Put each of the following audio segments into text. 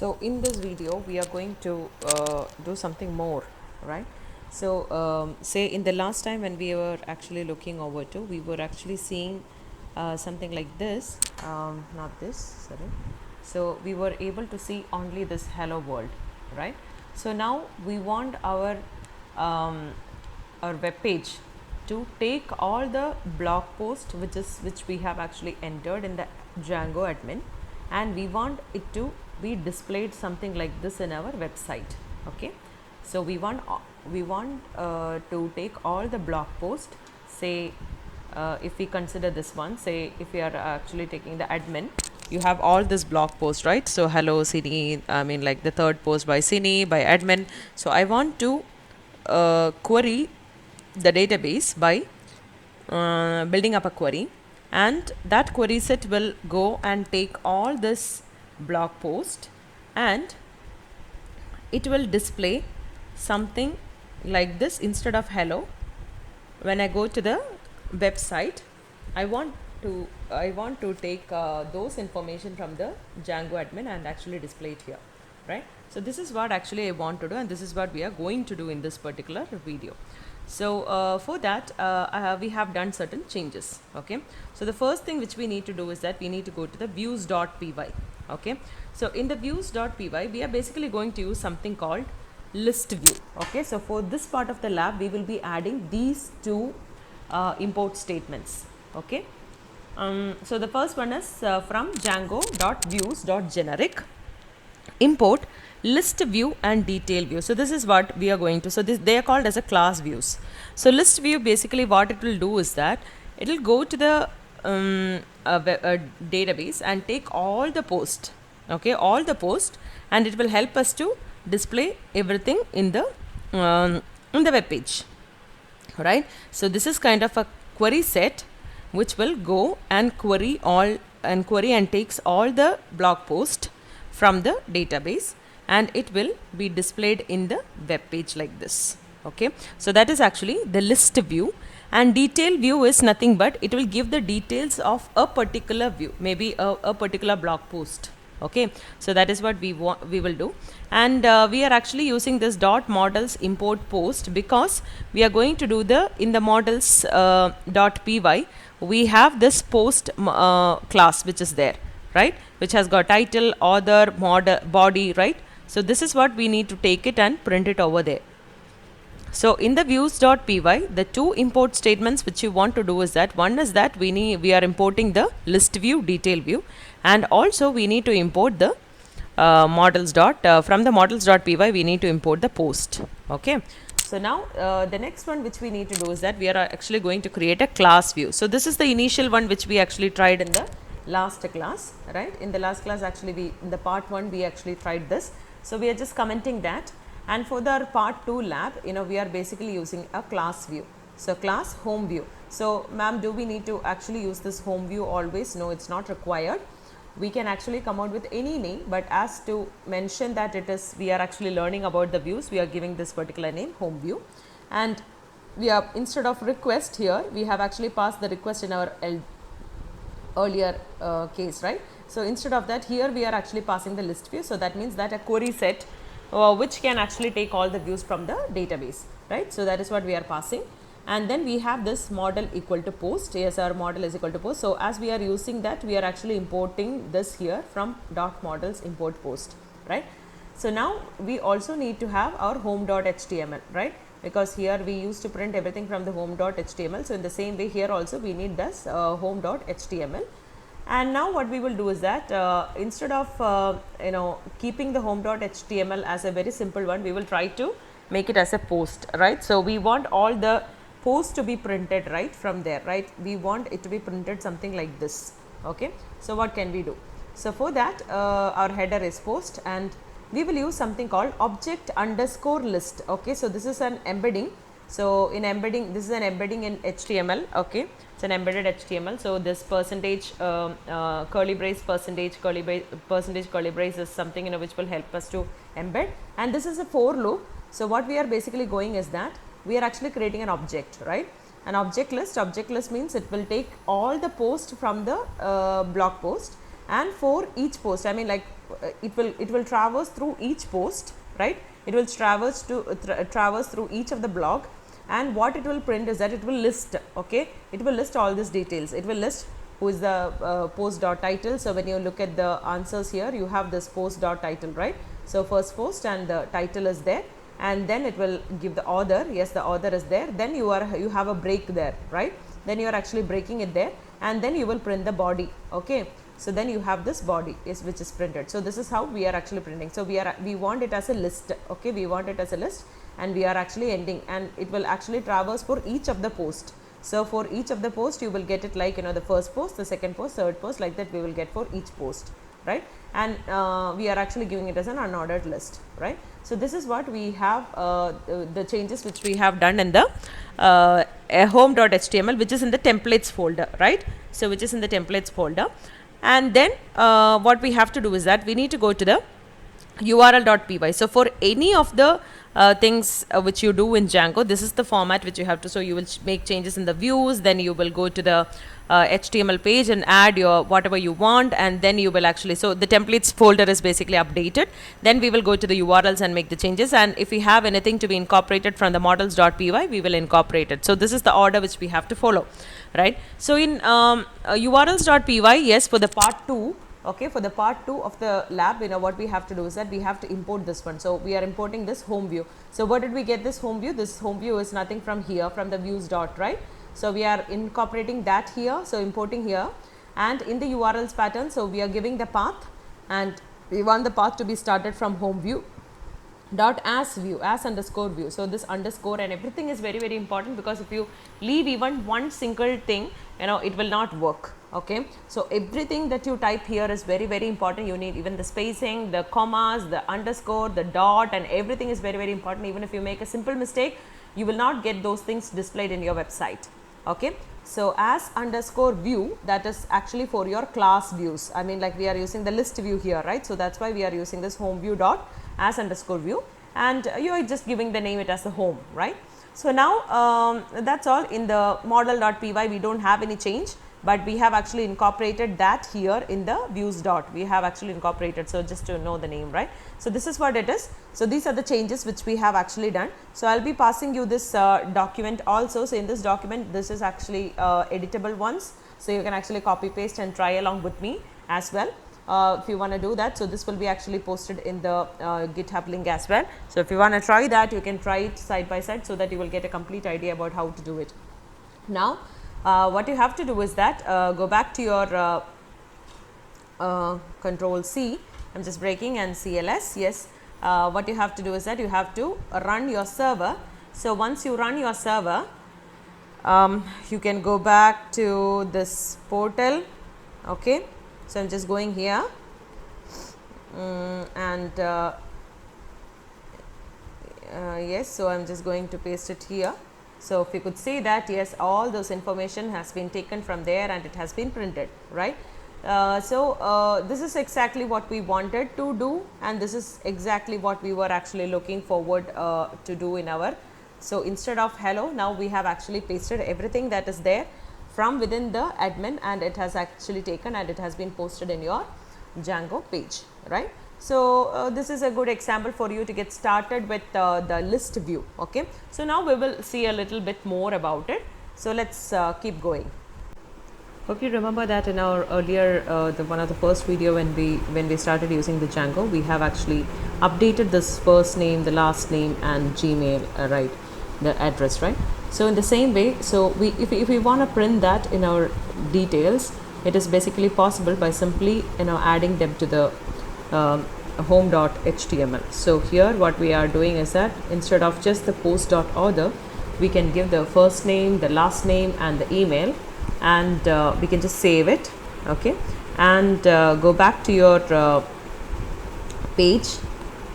So in this video we are going to do something more, right? So say in the last time when we were actually looking over to, we were actually seeing something like this, not this, sorry. So we were able to see only this hello world, right? So now we want our web page to take all the blog post which we have actually entered in the Django admin, and we want it to be displayed something like this in our website. Okay, so we want to take all the blog post, say if we consider this one, say if we are actually taking the admin, you have all this blog post, right? So hello Sini, I mean like the third post by Sini by admin. So I want to query the database by building up a query, and that query set will go and take all this blog post and it will display something like this instead of hello. When I go to the website, I want to take those information from the Django admin and actually display it here, right? So this is what actually I want to do, and this is what we are going to do in this particular video. So for that we have done certain changes. Okay, so the first thing which we need to do is that we need to go to the views.py. okay, so in the views.py we are basically going to use something called ListView. okay, so for this part of the lab we will be adding these two import statements. okay, so the first one is from django.views.generic import ListView and DetailView. So this is what we are going to, so this, they are called as a class views. So ListView, basically what it will do is that it will go to the database and take all the post, okay, all the post, and it will help us to display everything in the web page, right? So this is kind of a query set which will go and query and takes all the blog post from the database, and it will be displayed in the web page like this. okay, so that is actually the list view. And detail view is nothing but it will give the details of a particular view, maybe a particular blog post. okay, so that is what we will do. And we are actually using this dot models import post because we are going to do the in the models dot py we have this post class which is there, right, which has got title, author, model, body, right? So this is what we need to take it and print it over there. So in the views.py, the two import statements which you want to do is that one is that we are importing the list view, detail view, and also we need to import the from the models.py we need to import the post. okay, so now the next one which we need to do is that we are actually going to create a class view. So this is the initial one which we actually tried in the last class, right? In the last class actually in the part 1 we actually tried this, so we are just commenting that. And for the part 2 lab, we are basically using a class view. So class home view. So ma'am, do we need to actually use this home view always? No, it's not required. We can actually come out with any name, but as to mention that we are actually learning about the views, we are giving this particular name, home view. And we are, instead of request here, we have actually passed the request in our earlier case, right? So instead of that, here we are actually passing the list view. So that means that a query set which can actually take all the views from the database, right? So that is what we are passing. And then we have this model equal to post. Yes, our model is equal to post. So as we are using that, we are actually importing this here from dot models import post, right? So now we also need to have our home.html, right? Because here we used to print everything from the home.html. So in the same way here also we need this home.html. And now what we will do is that instead of keeping the home.html as a very simple one, we will try to make it as a post, right? So we want all the posts to be printed right from there, right? We want it to be printed something like this. okay, so what can we do? So for that our header is post, and we will use something called object underscore list. okay, so this is an embedding. So in embedding, this is an embedding in HTML. okay, it's an embedded HTML. So this percentage curly brace percentage curly brace is something which will help us to embed, and this is a for loop. So what we are basically going is that we are actually creating an object, right? An object list means it will take all the post from the blog post, and for each post, I mean like it will traverse through each post, right? It will traverse through each of the blog, and what it will print is that it will list, okay, it will list all these details. It will list who is the post dot title. So when you look at the answers here, you have this post dot title, right? So first post and the title is there, and then it will give the author. Yes, the author is there. Then you have a break there, right? Then you are actually breaking it there, and then you will print the body, okay. So then you have this body which is printed. So this is how we are actually printing. So we want it as a list, okay, we want it as a list, and we are actually ending, and it will actually traverse for each of the post. So for each of the post you will get it like, you know, the first post, the second post, third post, like that we will get for each post, right? And we are actually giving it as an unordered list, right? So this is what we have, the changes which we have done in the home.html, which is in the templates folder, right? So which is in the templates folder. And then what we have to do is that we need to go to the url.py. So for any of the things which you do in Django, this is the format which you have to. So you will make changes in the views, then you will go to the HTML page and add your whatever you want, and then you will actually, so the templates folder is basically updated. Then we will go to the URLs and make the changes, and if we have anything to be incorporated from the models.py, we will incorporate it. So this is the order which we have to follow, right? So in urls.py, yes, for the part 2, okay, for the part 2 of the lab, you know, what we have to do is that we have to import this one. So we are importing this home view. So where did we get this home view? This home view is nothing from here, from the views dot, right? So we are incorporating that here, so importing here, and in the URLs pattern, so we are giving the path, and we want the path to be started from home view dot as view, as underscore view. So this underscore and everything is very, very important, because if you leave even one single thing, you know, it will not work, okay. So everything that you type here is very, very important. You need even the spacing, the commas, the underscore, the dot, and everything is very, very important. Even if you make a simple mistake, you will not get those things displayed in your website, okay. So as underscore view, that is actually for your class views. I mean like we are using the list view here, right? So that's why we are using this home view dot as underscore view, and you are just giving the name it as the home, right? So now that's all. In the model.py we don't have any change, but we have actually incorporated that here in the views dot. We have actually incorporated, so just to know the name, right? So this is what it is. So these are the changes which we have actually done. So I'll be passing you this document also. So in this document, this is actually editable ones, so you can actually copy paste and try along with me as well. If you want to do that, so this will be actually posted in the GitHub link as well. So if you want to try that, you can try it side by side, so that you will get a complete idea about how to do it. Now what you have to do is that go back to your control C, I'm just breaking, and CLS, yes. What you have to do is that you have to run your server. So once you run your server, you can go back to this portal, okay. So I'm just going here, and yes, so I'm just going to paste it here. So if you could see that, yes, all those information has been taken from there and it has been printed, right? So this is exactly what we wanted to do, and this is exactly what we were actually looking forward to do in our. So instead of hello, now we have actually pasted everything that is there from within the admin, and it has actually taken and it has been posted in your Django page, right? So this is a good example for you to get started with the list view, okay. So now we will see a little bit more about it. So let's keep going. Hope you remember that in our earlier one of the first video when we started using the Django, we have actually updated this first name, the last name, and Gmail, right, the address, right? So in the same way, so if we want to print that in our details, it is basically possible by simply adding them to the home.html. So here what we are doing is that instead of just the post.order, we can give the first name, the last name, and the email, and we can just save it, okay, and go back to your page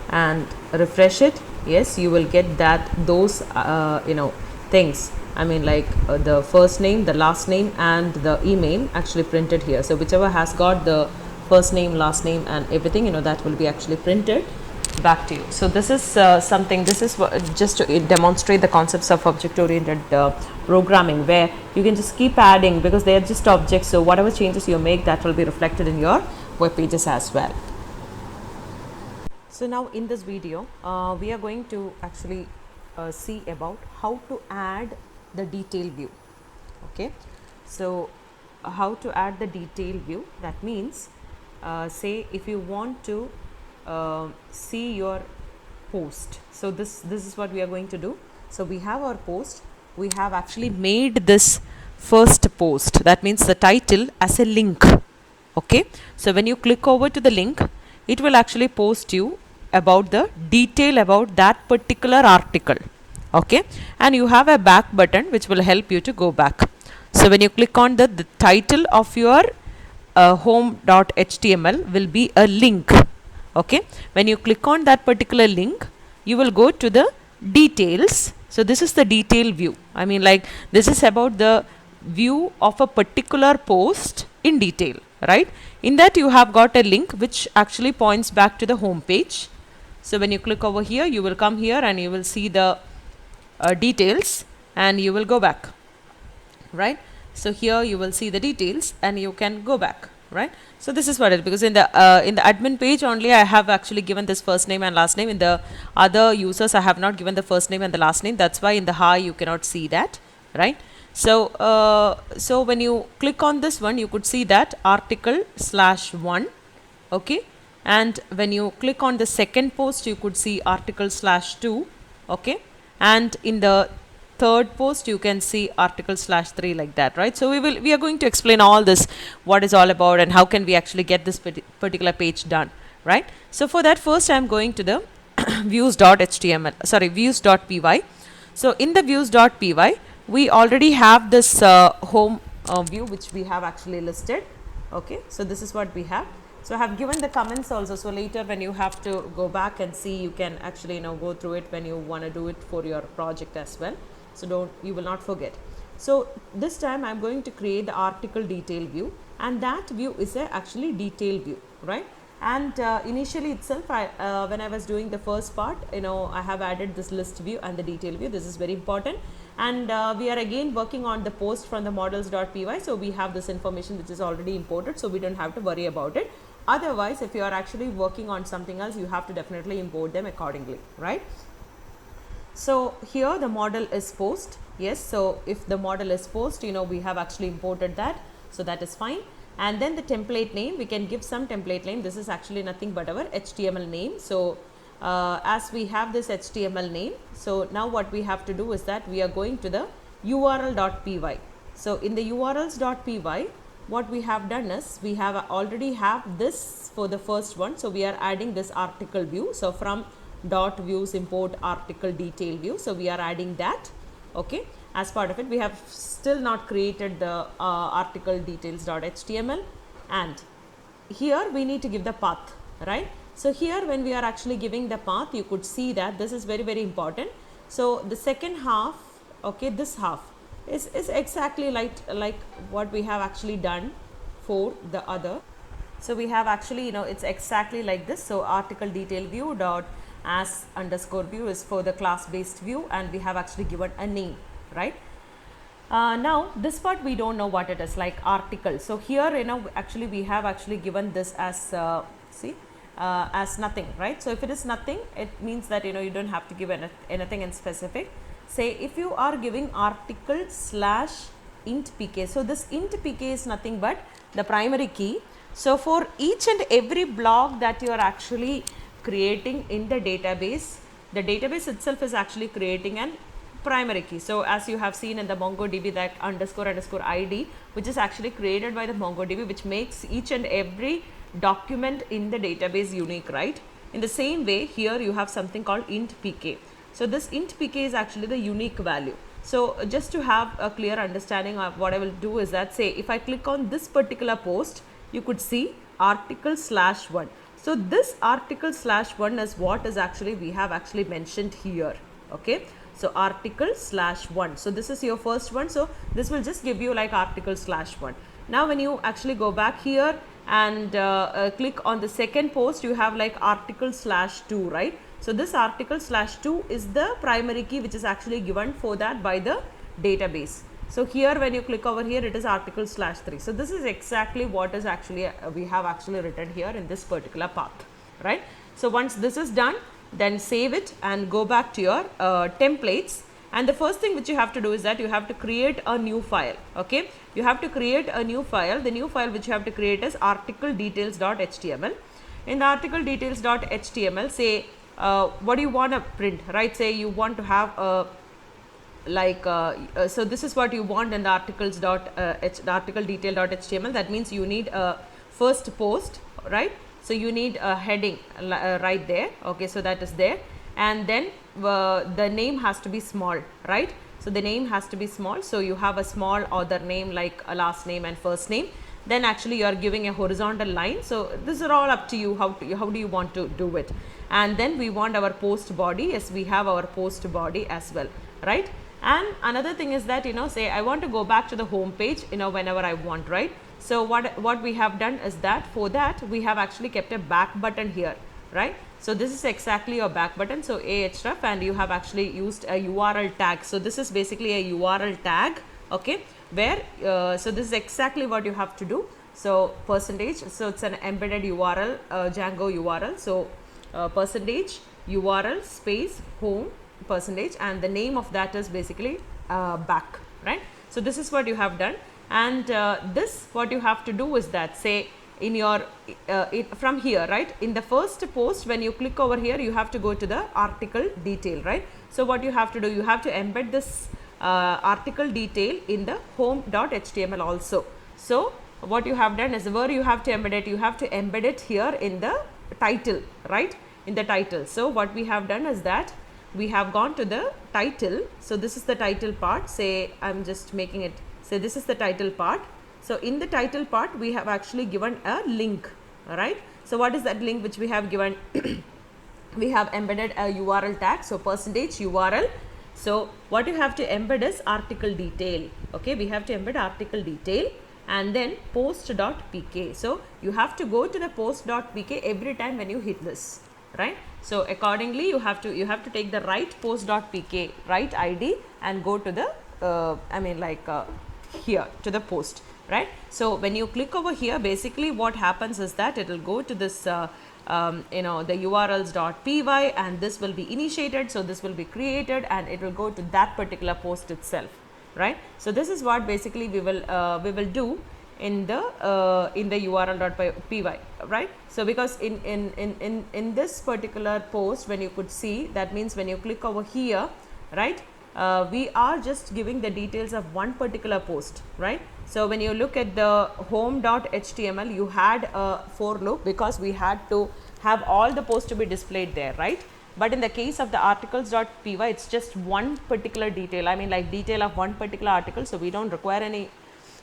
and refresh it. Yes, you will get that those things, I mean like the first name, the last name, and the email actually printed here. So whichever has got the first name, last name, and everything, that will be actually printed back to you. So this is something, this is just to demonstrate the concepts of object oriented programming, where you can just keep adding, because they are just objects. So whatever changes you make, that will be reflected in your web pages as well. So now in this video, we are going to actually see about how to add the detail view. Okay, so how to add the detail view, that means say if you want to see your post. So this is what we are going to do. So we have our post, we have actually made this first post, that means the title, as a link. Okay, so when you click over to the link, it will actually post you about the detail about that particular article. Okay, and you have a back button which will help you to go back. So when you click on the title of your home.html will be a link. Okay, when you click on that particular link, you will go to the details. So this is the detail view. I mean, like, this is about the view of a particular post in detail, right? In that you have got a link which actually points back to the home page. So when you click over here, you will come here and you will see the details, and you will go back, right? So here you will see the details and you can go back, right? So this is what it is, because in the admin page only I have actually given this first name and last name. In the other users I have not given the first name and the last name. That's why in the hi you cannot see that, right? So so when you click on this one, you could see that article/1. Okay, and when you click on the second post, you could see article/2. Okay, and in the third post you can see article/3, like that, right? So we are going to explain all this, what is all about and how can we actually get this particular page done, right? So for that, first I am going to the views.py. So in the views.py, we already have this home view which we have actually listed. Okay, so this is what we have. So I have given the comments also, so later when you have to go back and see, you can actually go through it when you want to do it for your project as well. So you will not forget. So this time I am going to create the article detail view, and that view is actually detail view, right? And initially itself, when I was doing the first part, I have added this list view and the detail view. This is very important, and we are again working on the post from the models.py. So we have this information which is already imported, so we don't have to worry about it. Otherwise, if you are actually working on something else, you have to definitely import them accordingly, right? So here the model is post. Yes, so if the model is post, we have actually imported that, so that is fine. And then the template name, we can give some template name. This is actually nothing but our HTML name. So as we have this HTML name, so now what we have to do is that we are going to the url.py. So in the urls.py, what we have done is we have already have this for the first one. So we are adding this article view. So from .views import article detail view. So we are adding that. Okay, as part of it, we have still not created the article details.html, and here we need to give the path, right? So here when we are actually giving the path, you could see that this is very, very important. So the second half, okay, this half is exactly like what we have actually done for the other. So we have actually, it's exactly like this. So article detail view dot as_view is for the class based view, and we have actually given a name, right? Now this part we don't know what it is, like article. So here actually we have actually given this as as nothing, right? So if it is nothing, it means that you don't have to give anything in specific. Say if you are giving article/int pk, so this int pk is nothing but the primary key. So for each and every block that you are actually creating in the database itself is actually creating an primary key. So as you have seen in the MongoDB, that __id, which is actually created by the MongoDB, which makes each and every document in the database unique, right? In the same way, here you have something called int pk. So this int pk is actually the unique value. So just to have a clear understanding of what I will do is that, say if I click on this particular post, you could see article/1. So this article/1 is what is actually we have actually mentioned here. Okay, so article/1. So this is your first one. So this will just give you like article/1. Now when you actually go back here and click on the second post, you have like article/2, right? So this article/2 is the primary key which is actually given for that by the database. So here when you click over here, it is article/3. So this is exactly what is actually we have actually written here in this particular path, right? So once this is done, then save it and go back to your templates. And the first thing which you have to do is that you have to create a new file. Okay, you have to create a new file. The new file which you have to create is article details.html. In the article details.html, say what do you want to print, right? Say you want to have a so this is what you want in the the article detail.html. That means you need a first post, right? So you need a heading right there. Okay, so that is there, and then the name has to be small, right? So the name has to be small. So you have a small author name like a last name and first name. Then actually you are giving a horizontal line. So these are all up to you, how do you want to do it. And then we want our post body. Yes, we have our post body as well, right? And another thing is that, say I want to go back to the home page, whenever I want, right? So what we have done is that for that we have actually kept a back button here, right? So this is exactly your back button. So ahref, and you have actually used a URL tag. So this is basically a URL tag, okay, where so this is exactly what you have to do. So percentage, so it's an embedded URL, Django URL. So percentage URL space home percentage, and the name of that is basically back, right? So this is what you have done. And this what you have to do is that, say in your from here, right, in the first post when you click over here, you have to go to the article detail, right? So what you have to do, you have to embed this article detail in the home.html also. So what you have done is, where you have to embed it, you have to embed it here in the title, right, in the title. So what we have done is that we have gone to the title. So this is the title part. Say I'm just making it, say this is the title part. So in the title part we have actually given a link, right? So what is that link which we have given? We have embedded a URL tag, so percentage URL. So what you have to embed is article detail. Okay, we have to embed article detail and then post.pk. So you have to go to the post.pk every time when you hit this, right? So accordingly you have to take the right post.pk, right ID, and go to the here to the post, right? So when you click over here, basically what happens is that it will go to this the urls.py, and this will be initiated. So this will be created and it will go to that particular post itself, right? So this is what basically we will do in the url.py, right? So because in this particular post, when you could see, that means when you click over here, right, we are just giving the details of one particular post, right? So when you look at the home.html, you had a for loop because we had to have all the posts to be displayed there, right? But in the case of the articles.py, it's just one particular detail, like detail of one particular article. So we don't require any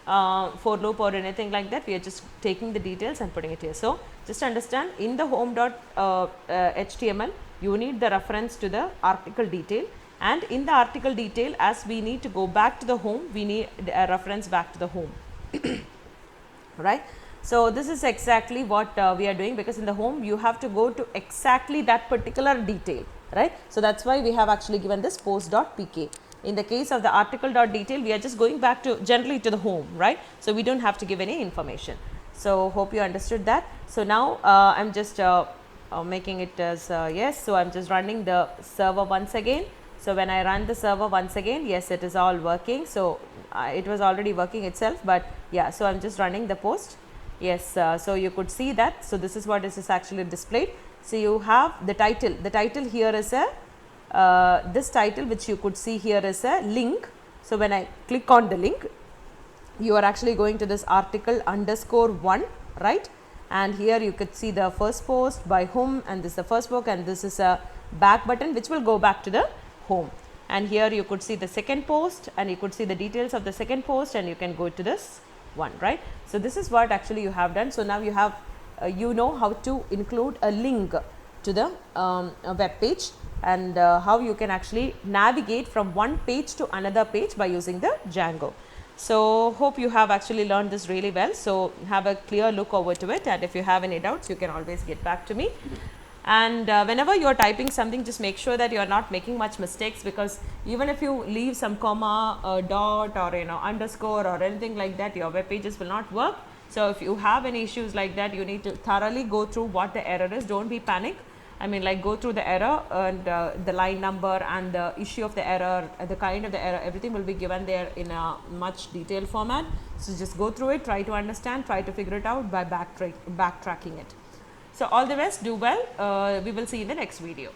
for loop or anything like that. We are just taking the details and putting it here. So just understand, in the home.html you need the reference to the article detail, and in the article detail, as we need to go back to the home, we need a reference back to the home, right? So this is exactly what we are doing, because in the home you have to go to exactly that particular detail, right? So that's why we have actually given this post.pk. In the case of the article.detail, we are just going back to generally to the home, right? So we don't have to give any information. So hope you understood that. So now I'm just making it as yes. So I'm just running the server once again. So when I run the server once again, yes, it is all working. So it was already working itself, but yeah, so I'm just running the post. Yes, so you could see that. So this is what is actually displayed. So you have the title. The title here is a this title which you could see here is a link. So when I click on the link, you are actually going to this article_1, right? And here you could see the first post by whom, and this is the first book, and this is a back button which will go back to the home. And here you could see the second post, and you could see the details of the second post, and you can go to this one, right? So this is what actually you have done. So now you have you know how to include a link to the web page, and how you can actually navigate from one page to another page by using the Django. So hope you have actually learned this really well. So have a clear look over to it, and if you have any doubts, you can always get back to me. And whenever you are typing something, just make sure that you are not making much mistakes, because even if you leave some comma, dot, or underscore or anything like that, your web pages will not work. So if you have any issues like that, you need to thoroughly go through what the error is. Don't be panic. I mean, like, go through the error and the line number and the issue of the error, the kind of the error, everything will be given there in a much detailed format. So just go through it, try to understand, try to figure it out by backtracking it. So all the best, do well. We will see you in the next video.